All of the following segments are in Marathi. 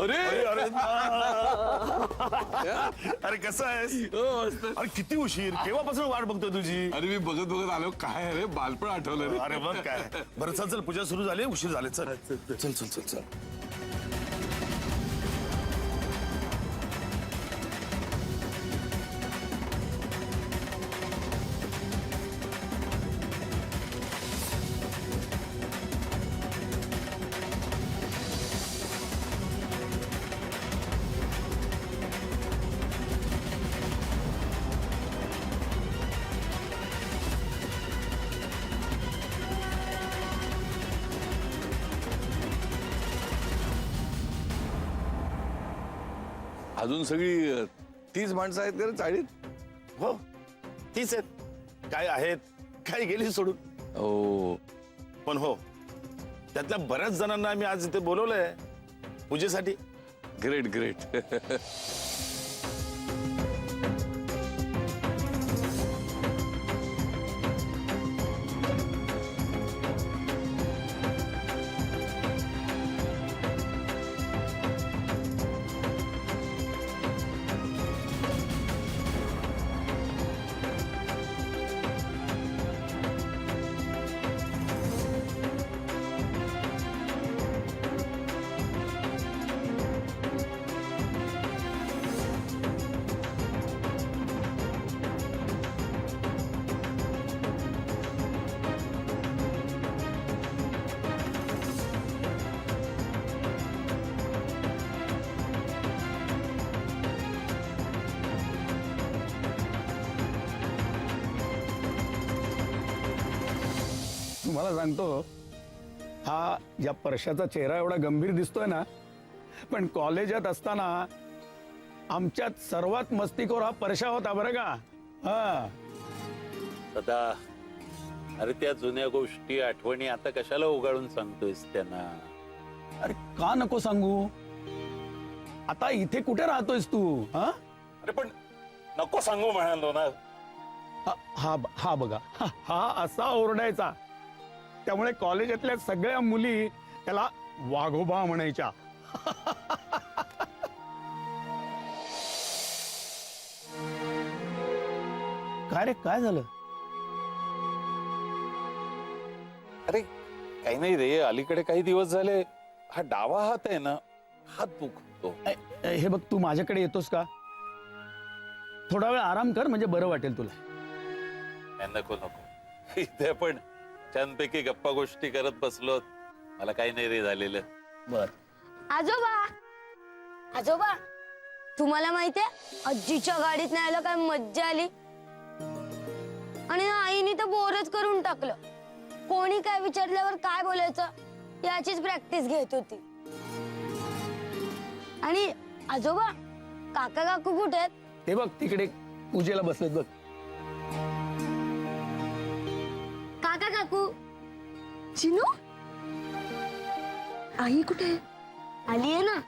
अरे अरे अरे कसं आहेस? अरे किती उशीर, केव्हापासून वाट बघतोय तुझी? अरे मी बघत बघत आलो, काय रे बालपण आठवलं रे. अरे मग काय. बरं चल चल, पूजा सुरू झाली, उशीर झाले. चल चल चल चल चल. अजून सगळी तीच माणसं आहेत का रे चाळीत? हो तीच आहेत. काय आहेत, काय गेली सोडून. हो पण हो, त्यातल्या बऱ्याच जणांना आम्ही आज इथे बोलवलंय पूजेसाठी. Great great. तुम्हाला सांगतो, हा या परशाचा चेहरा एवढा गंभीर दिसतोय ना, पण कॉलेजात असताना आमच्यात सर्वात मस्तीखोर हा परशा होता बरं का. हा सदा, अरे त्या जुन्या गोष्टी आठवणी आता कशाला उगाळून सांगतोयस त्यांना? अरे का नको सांगू, आता इथे कुठे राहतोयस तू? हा अरे पण नको सांगू म्हणालो ना. हा बघा, हा असा ओरडायचा, त्यामुळे कॉलेजातल्या सगळ्या मुली त्याला वाघोबा म्हणायच्या. काय रे, काय झालं? अरे काही नाही रे, अलीकडे काही दिवस झाले हा डावा हात आहे ना, हात दुखतो. हे बघ, तू माझ्याकडे येतोस का? थोडा वेळ आराम कर, म्हणजे बरं वाटेल तुला. नको नको, इथे पण छानपैकी गप्पा गोष्टी करत बसलो, मला काही नाही रे झालेलं. बर. आजोबा, आजोबा, तुम्हाला माहितीये आजीच्या गाडीत न्यायला काय मज्जा आली. आणि आईने तर बोरच करून टाकलं. कोणी काय विचारल्यावर काय बोलायचं याचीच प्रॅक्टिस घेत होती. आणि आजोबा, काका काकू कुठे आहेत? हे बघ, तिकडे पूजेला बसलेत बघ. काका काकू, चिनू, आई कुठे आली आहे ना?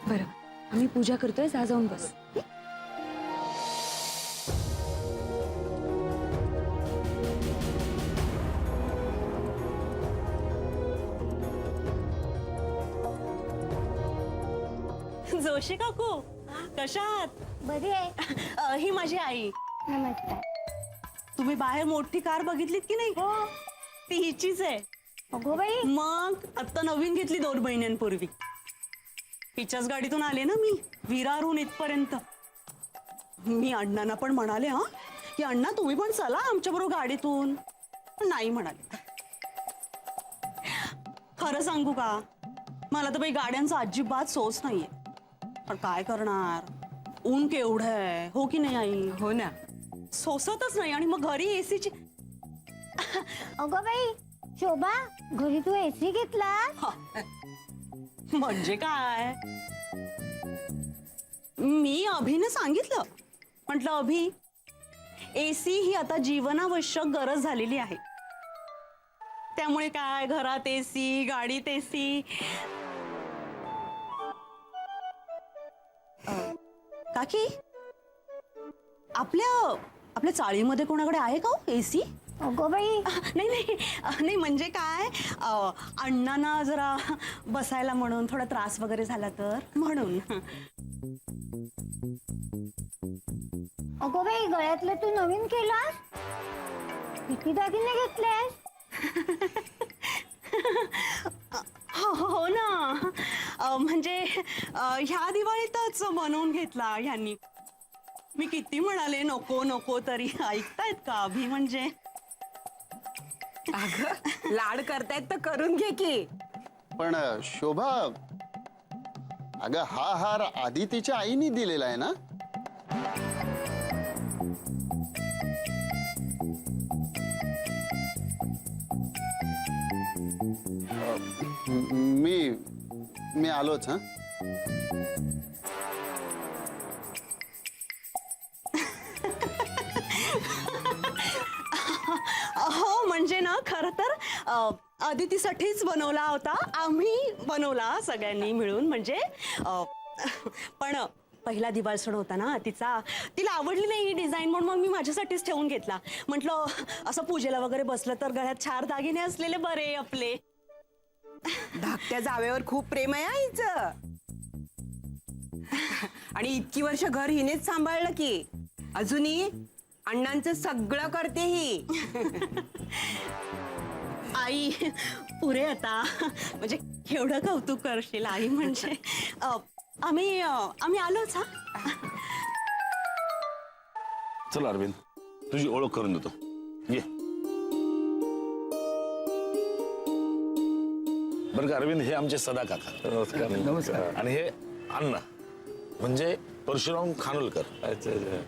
बरं, आम्ही पूजा करतोय, जा जाऊन बस. जोशी काकू, कशा आहात? बरी आहे. ही माझी आई. नमस्कार. तुम्ही बाहेर मोठी कार बघितलीत की नाही? हो. ती हिचीच आहे. अगो बाई, मग आता नवीन घेतली 2 महिन्यांपूर्वी. हिच्याच गाडीतून आले ना मी विरारहून इथपर्यंत. मी अण्णांना पण म्हणाले हा की अण्णा तुम्ही पण चला आमच्या बरोबर गाडीतून, पण नाही म्हणाले. खरं सांगू का, मला तर बाई गाड्यांचा अजिबात सोच नाहीये, पण काय करणार, ऊन केवढं आहे, हो की नाही आई? हो ना. सोसतच नाही. आणि मग घरी एसीची. अगो बाई, शोभा, घरी तू एसी घेतला? म्हणजे काय, मी अभिने सांगितलं, म्हटलं अभि, एसी ही आता जीवनावश्यक गरज झालेली आहे. त्यामुळे काय, घरात एसी, गाडीत एसी. काकी, आपल्या चाळीमध्ये कोणाकडे आहे का एसी? अगं बाई, नाही नाही नाही म्हणजे काय अण्णांना जरा बसायला म्हणून थोडा त्रास वगैरे झाला तर म्हणून. अगं बाई, गळ्यातलं तू नवीन केलास? किती दागिने घेतलेस? हो ना. म्हणजे ह्या दिवाळीतच बनवून घेतला ह्यांनी. मी किती म्हणाले नको नको तरी ऐकतायत का अभि? म्हणजे अगं लाड करतायत तर करून घे की. पण शोभा, अगं हा हार आधी तिच्या आईने दिलेला आहे ना? मी आलोच हा. हो म्हणजे ना खरं तर अदितीसाठीच बनवला होता. आम्ही बनवला सगळ्यांनी मिळून म्हणजे पण पहिला दिवाळ सण होता ना तिचा, तिला आवडली नाही ही डिझाईन म्हणून मग मी माझ्यासाठीच ठेवून घेतला. म्हटलं असं पूजेला वगैरे बसलं तर गळ्यात 4 दागिने असलेले बरे आपले. धाकट्या जावेवर खूप प्रेम आहे आईचं. आणि इतकी वर्ष घर हिनेच सांभाळलं की अजूनही अण्णांचं सगळं करते ही. आई पुरे आता म्हणजे एवढं कौतुक करशील आई म्हणजे. आम्ही आलोच हा. चल अरविंद, तुझी ओळख करून देतो. ये. बरं का अरविंद, हे आमचे सदा काका. नमस्कार. नमस्कार. आणि हे अण्णा म्हणजे परशुराम खानोलकर. अच्छा अच्छा.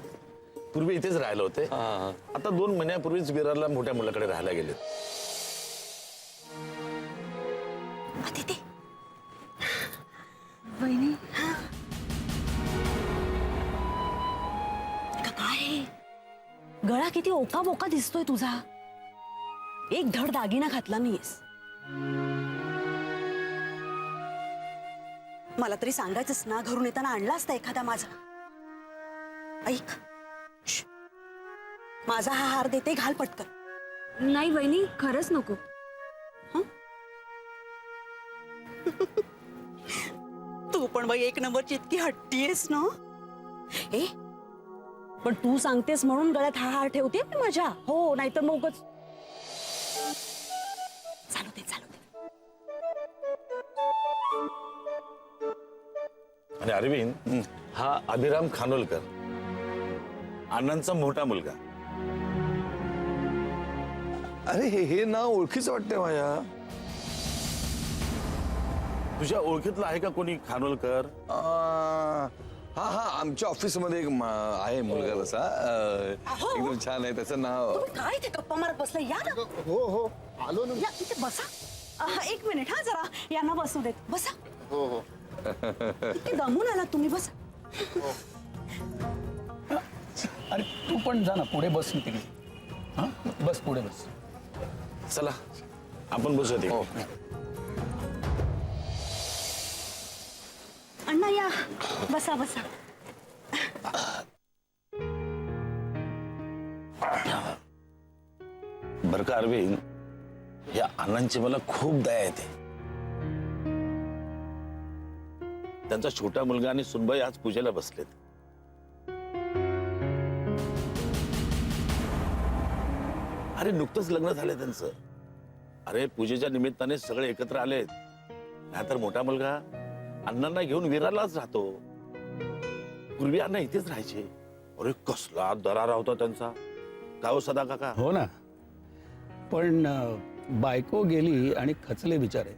पूर्वी इथेच राहिले होते. हा. आता 2 महिन्यापूर्वीच विरारला मोठ्या मुलाकडे राहायला गेलेत. अदिती वहिनी, काय गळा किती ओका बोका दिसतोय तुझा. एक धड दागिना घातला नाहीस. मला तरी सांगायचंच ना, घरून येताना आणला असता एखादा माझा. ऐक, श्श. माझा हा हार देते, घाल पटकन. नाही वहिनी, खरंच नको. तू पण बाई एक नंबरची इतकी हट्टी आहेस ना. ए पण तू सांगतेस म्हणून गळ्यात हा हार ठेवते मी माझ्या. हो नाहीतर मग उगाच. चालू दे चालू दे. आणि अरविंद, हा अभिराम खानोलकर, अण्णांचा मोठा मुलगा. अरे हे नाव ओळखीचं वाटतंय माझ्या. तुझ्या ओळखीतला आहे का कोणी खानोलकर? हा हा, आमच्या ऑफिसमध्ये एक आहे मुलगा तसा. एकदम छान आहे त्याचं नाव. तुम्ही काय ते गप्पा मारत बसलाय? या ना. हो आलो ना. या इथे बसा. एक मिनिट हा, जरा यांना बसू देत. बसा. हो किती दमून आलात तुम्ही. बसा. अरे तू पण जा ना, पुढे बस तिकडे. हा, बस पुढे बस. चला आपण बसूया हो. तिकडे. अण्णा या, बसा बसा. बरं का अरविंद, या अण्णांची मला खूप दया येते. त्यांचा छोटा मुलगा आणि सुनबाई आज पूजेला बसलेत. अरे नुकतंच लग्न झालंय त्यांचं. अरे पूजेच्या निमित्ताने सगळे एकत्र आलेत. नाहीतर मोठा मुलगा अण्णांना घेऊन विरारलाच राहतो. पूर्वी अण्णा इथेच राहायचे. अरे कसला दरारा होता त्यांचा. का हो सदा काका? हो ना, पण बायको गेली आणि खचले बिचारे.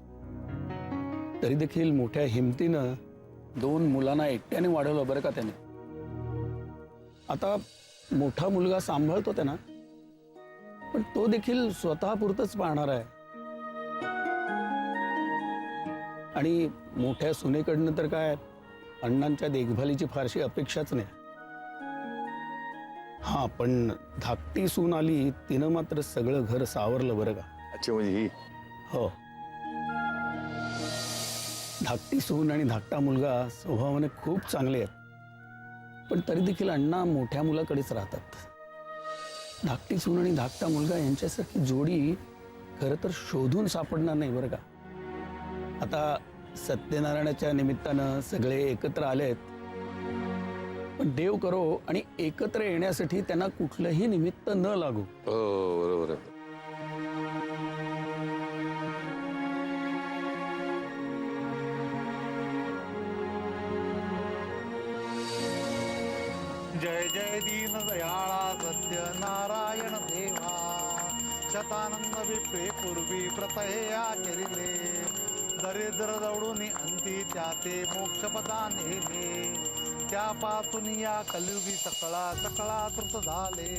तरी देखील मोठ्या हिमतीनं 2 मुलांना एकट्याने वाढवलं बरं का त्याने. आता मोठा मुलगा सांभाळतो त्यांना, पण तो देखील स्वतः पुरतच पाहणार आहे. आणि मोठ्या सुनेकडनं तर काय अण्णांच्या देखभालीची फारशी अपेक्षाच नाही. हा, पण धाकटी सून आली, तिनं मात्र सगळं घर सावरलं बरं का. अच्छा, म्हणजे ही हो, धाकटी सून आणि धाकटा मुलगा स्वभावाने खूप चांगले आहेत, पण तरी देखील अण्णा मोठ्या मुलाकडेच राहतात. धाकटी सून आणि धाकटा मुलगा यांच्यासारखी जोडी खरं तर शोधून सापडणार नाही बरं का. आता सत्यनारायणाच्या निमित्तानं सगळे एकत्र आलेत, पण देव करो आणि एकत्र येण्यासाठी त्यांना कुठलंही निमित्त न लागू. हो बरोबर आहे. जय जय दीन दयाळा सत्य नारायण देवा शतानंद विप्रे पूर्वी प्रतये आचरिले दरिद्र दौडून अंती त्याचे मोक्षपदा नेले त्यापासून या कलियुगी सकळा सकळा तृत झाले.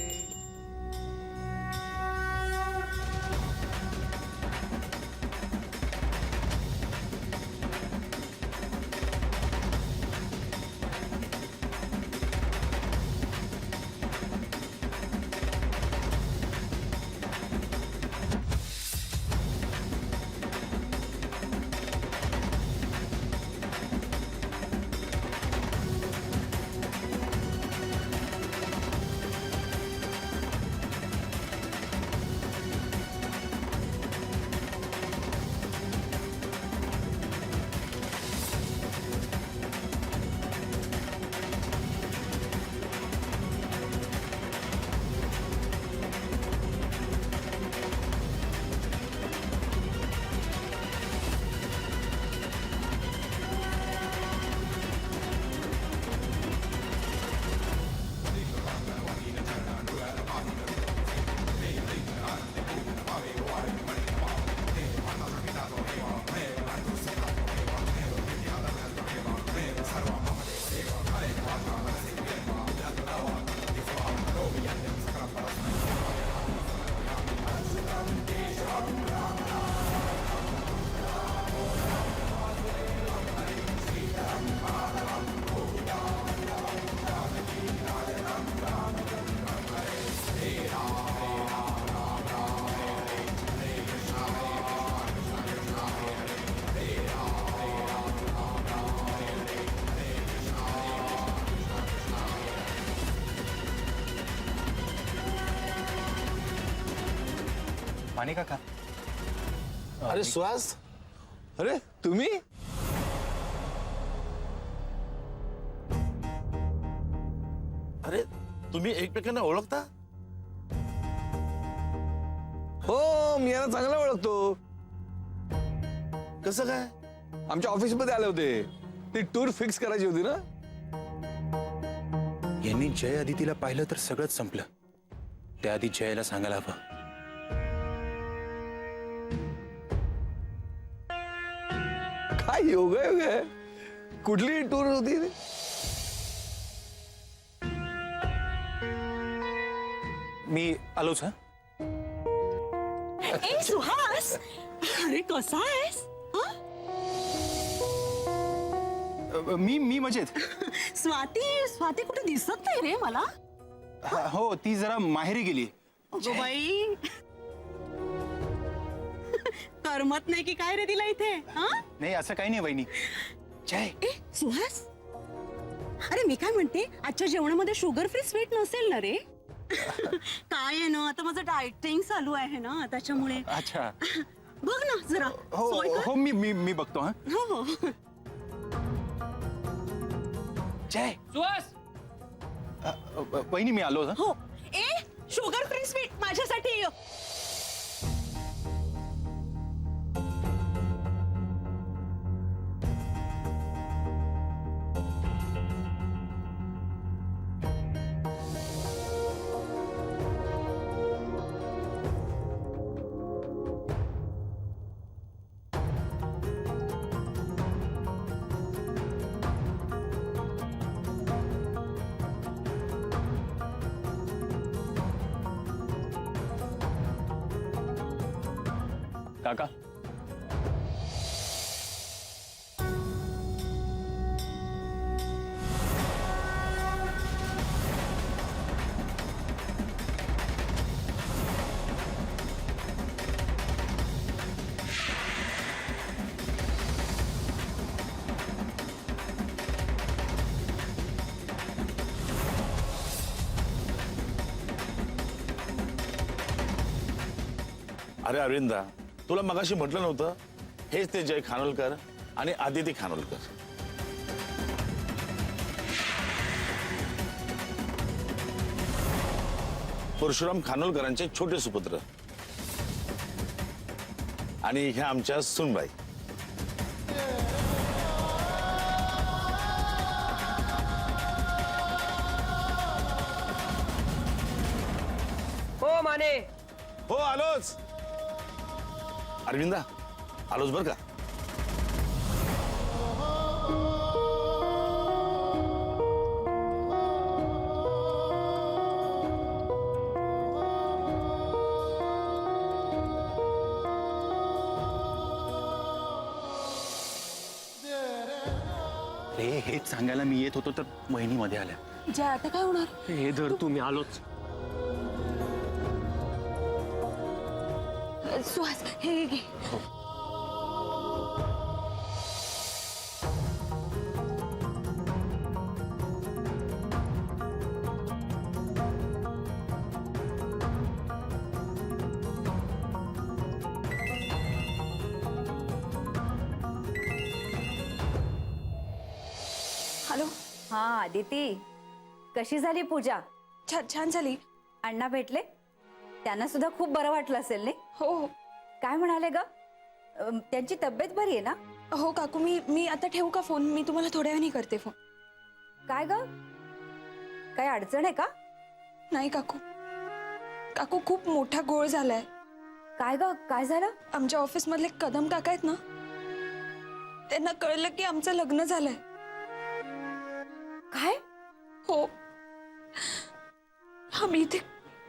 माने काका. अरे सुहास, अरे तुम्ही. अरे तुम्ही एकमेकांना ओळखता? हो मी यांना चांगला ओळखतो. कसं काय? आमच्या ऑफिसमध्ये आले होते. ती टूर फिक्स करायची होती ना. यांनी जय आदितीला पाहिलं तर सगळंच संपलं. त्याआधी जयला सांगायला हवं. काय योग आहे. कुठली टूर होती. मी आलोच. हा ए सुहास, अरे कसा आहेस? मी मजेत. स्वाती कुठे दिसत नाही रे मला. हो ती जरा माहेरी गेली. अगं बाई, करमत नाही की काय रे तिला इथे? हा? नाही असं काही नाही वहिनी. जय ए सुहास, अरे मी काय म्हणते, आजच्या जेवणामध्ये शुगर फ्री स्वीट नसेल ना रे? काय आहे ना, आता माझं डायटिंग चालू आहे ना, त्याच्यामुळे. अच्छा. बघ ना जरा. हो सोय कर. हो मी बघतो. हा हो हो. जय सुहास, वहिनी मी आलो. हो. ए शुगर फ्री स्वीट माझ्यासाठी. काका. अरे अरविंदा, तुला मगाशी म्हटलं नव्हतं, हेच ते जय खानोलकर आणि आदिती खानोलकर. परशुराम खानोलकरांचे छोटे सुपुत्र आणि ह्या आमच्या सुनबाई. हो माने. हो आलोच. अरविंदा, आलोच बर का. रे हेच सांगायला मी येत होतो तर वहिनी मध्ये आल्या. जय आता काय होणार? हे धर तुम्ही आलोच. सुहास हे घे. हॅलो. हा आदिती, कशी झाली पूजा? छान झाली. अण्णा भेटले? त्यांना सुद्धा खूप बरं वाटलं असेल नाही? हो काय म्हणाले ग? त्यांची तब्येत बरी आहे ना? हो काकू, मी आता ठेवू का फोन? मी तुम्हाला थोड्या वेळाने करते फोन. काय ग, काय अडचण आहे का? नाही काकू, काकू खूप मोठा गोळ झालाय. काय ग, काय झालं? आमच्या ऑफिस मधले कदम काका आहेत ना, त्यांना कळलं की आमचं लग्न झालंय. काय? हो. आम्ही इथे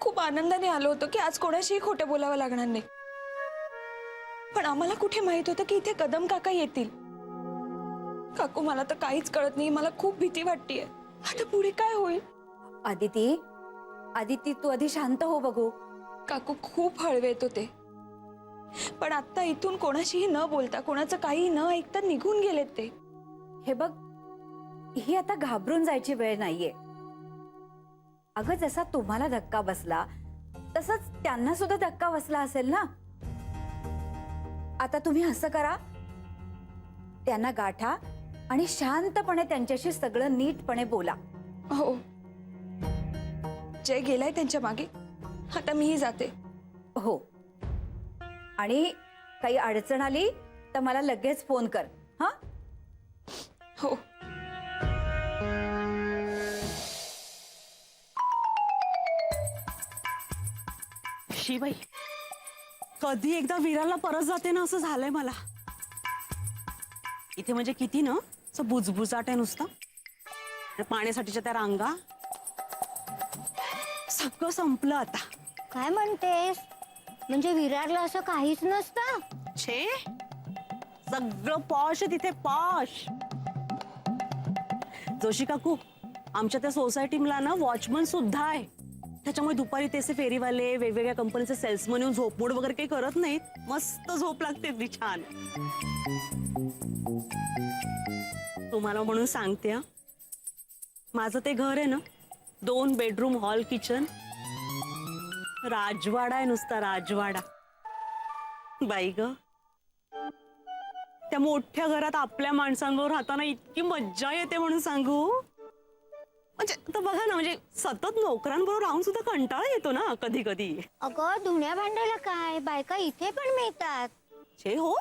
खूप आनंदाने आलो होतो की आज कोणाशीही खोटं बोलावं लागणार नाही, पण आम्हाला कुठे माहित होतं की इथे कदम काका येतील. काकू मला तर काहीच कळत नाही. मला खूप भीती वाटतेय. आता पुढे काय होईल? आदिती तू आधी शांत हो बघू. काकू खूप हळवेत होते, पण आता इथून कोणाशीही न बोलता, कोणाचं काही न ऐकता निघून गेलेत ते. हे बघ, ही आता घाबरून जायची वेळ नाहीये. अगं जसा तुम्हाला धक्का बसला तसंच त्यांना सुद्धा धक्का बसला असेल ना. आता तुम्ही असं करा, त्यांना गाठा आणि शांतपणे त्यांच्याशी सगळं नीटपणे बोला. हो, जय गेलाय त्यांच्या मागे, आता मीही जाते. हो, आणि काही अडचण आली तर मला लगेच फोन कर. हा. हो. शिबाई, कधी एकदा विरारला परत जाते ना असं झालंय मला. इथे म्हणजे किती ना असं बुजबुजाट आहे नुसतं. आणि पाण्यासाठीच्या त्या रांगा, सगळं संपलं आता. काय म्हणतेस? म्हणजे विरारला असं काहीच नसतं? छे, सगळं पॉश आहे तिथे, पॉश. जोशी काकू, आमच्या त्या सोसायटीला ना वॉचमन सुद्धा आहे. त्याच्यामुळे दुपारी त्याचे फेरीवाले, वेगवेगळ्या कंपनीचे सेल्समन येऊन झोपमोड वगैरे काही करत नाहीत. मस्त झोप लागते ती छान. तुम्हाला म्हणून सांगते हा, माझं ते घर आहे ना, 2 बेडरूम हॉल किचन, राजवाडा आहे नुसता, राजवाडा. बाई ग, त्या मोठ्या घरात आपल्या माणसांबरोबर राहताना इतकी मज्जा येते म्हणून सांगू. म्हणजे आता बघा ना, म्हणजे सतत नोकरांबरोबर राहून सुद्धा कंटाळा येतो ना कधी कधी. अगं धुण्या भांडायला काय, बायका इथे पण मिळतात. छे हो,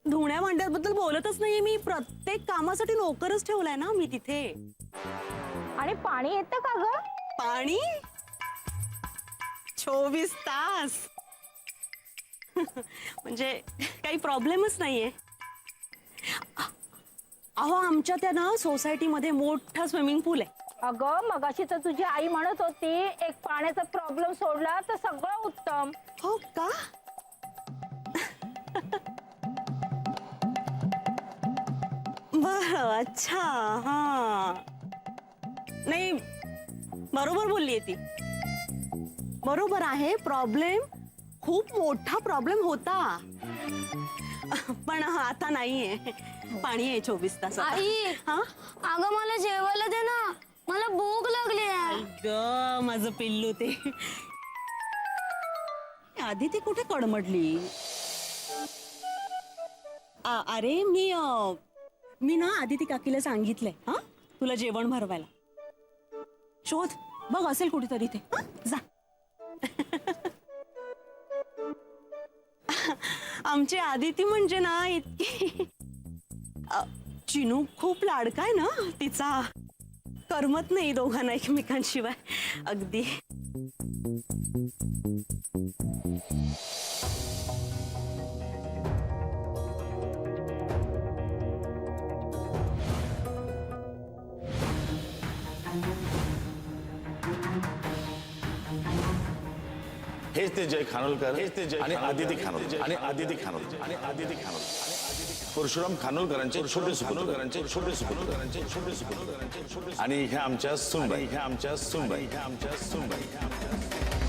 धुण्या भांड्याबद्दल बोलतच नाहीये मी. प्रत्येक कामासाठी नोकरच ठेवलाय ना मी तिथे. आणि पाणी येतं का ग? पाणी 24 तास. म्हणजे काही प्रॉब्लेमच नाहीये. अहो, आमच्या त्या ना सोसायटीमध्ये मोठा स्विमिंग पूल आहे. अगं मगाशी तर तुझी आई म्हणत होती एक पाण्याचा प्रॉब्लेम सोडला तर सगळं उत्तम. हो का? बर, अच्छा. हा, नाही, बरोबर बोललीये ती. बरोबर आहे, प्रॉब्लेम खूप मोठा प्रॉब्लेम होता, पण आता नाहीये. पाणी आहे 24 तास. आई, हा, अगं मला जेवायला दे ना, मला भूक लागली आहे. ग माझं पिल्लू ते. आदिती कुठे कडमडली? अरे मी ना आदिती काकीला सांगितलंय हा तुला जेवण भरवायला. शोध बघ असेल कुठेतरी ते. जा. आमची आदिती म्हणजे ना इतकी चिनू खूप लाडका आहे ना तिचा. करमत नाही दोघांना एकमेकांशिवाय. अगदी हेच ते जय खानोलकर, हेच ते जय आणि आदिती खानोलकर आणि आदिती खानोलकर आणि आदिती खानोलकर, परशुराम खानोलकरांचे छोटे सुपुत्रांचे छोटे सुपुत्रांचे छोटे सुपुत्रांचे छोटे, आणि ह्या आमच्या सुनबाई, ह्या आमच्या सुनबाई, ह्या आमच्या सुनबाई, ह्या आमच्या